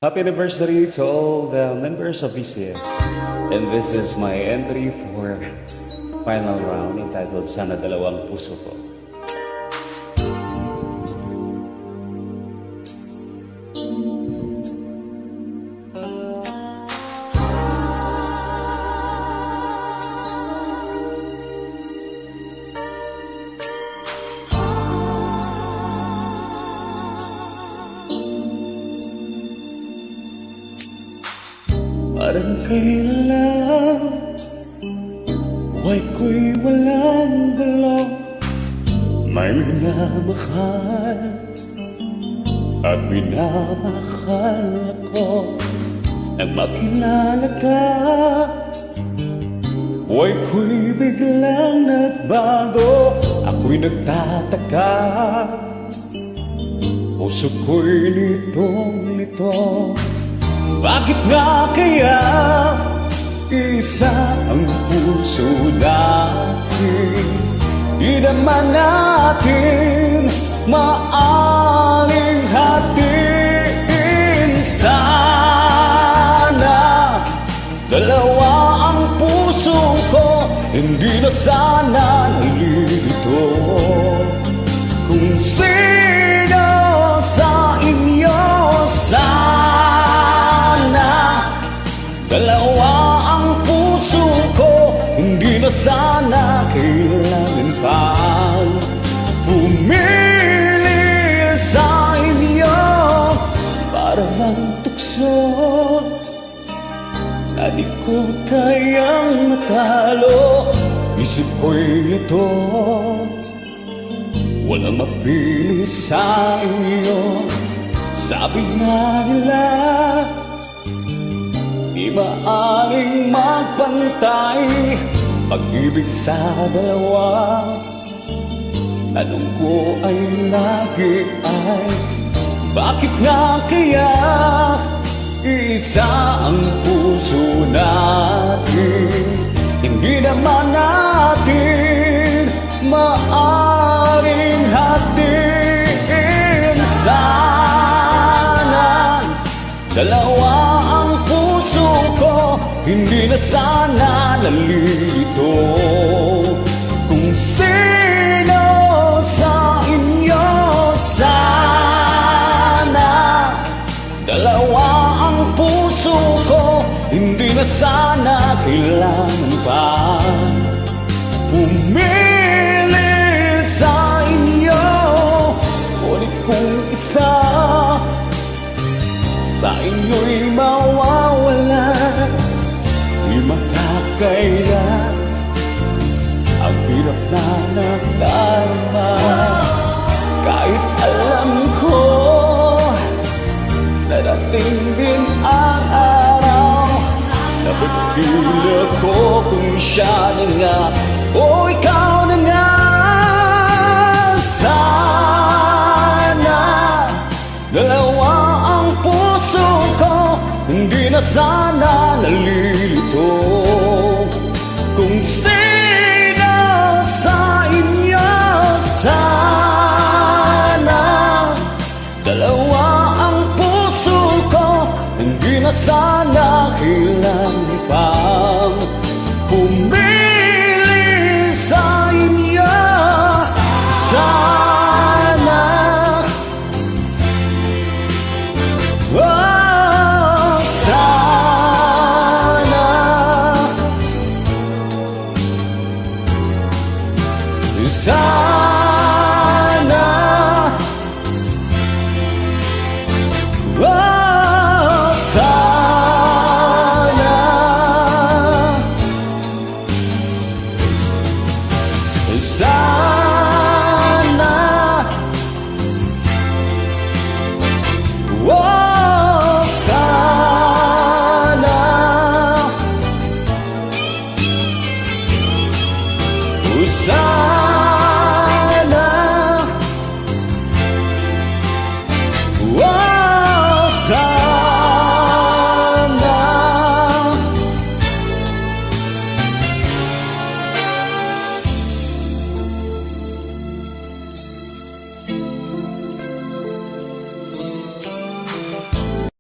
Happy anniversary to all the members of VCS. And this is my entry for final round entitled Sana Dalawang Puso Ko. Parang kailan buhay ko'y walang gulo, may minamahal at minamahal ako. Nang makilala ka, buhay ko'y biglang nagbago. Ako'y nagtataka, puso ko'y litong-lito. Bakit nga kaya isa ang puso natin? Di naman natin maaring hatiin. Sana dalawa ang puso ko, hindi na sana nalilito. Kung sino sa inyo dalawa ang puso ko, hindi na sana kailangan pang pumili sa inyo. Para lang tukso na di ko kayang matalo. Isip ko'y lito, walang mapili sa inyo. Sabi nga nila, di maaring magpantay pag-ibig sa dalawa. Tanong ko ay lagi ay, bakit nga kaya isa ang puso natin? Hindi naman natin maaring hatiin. Sana dalawa ang puso ko, hindi na sana nalilito. Kung sino sa inyo sana dalawa ang puso ko, hindi na sana kailangan pa pumili sa inyo. Ulit kong isa sa inyo'y mawawala, di makakaya ang hirap na nagdarama. Kahit alam ko darating din ang araw na pagpili ko kung siya na nga o ikaw na nga. Sana dalawa ang puso ko, hindi na sana nalilito. Kung sino sa inyo sana dalawa ang puso ko, hindi na sana kailangan pang pumili sa inyo. Sana sana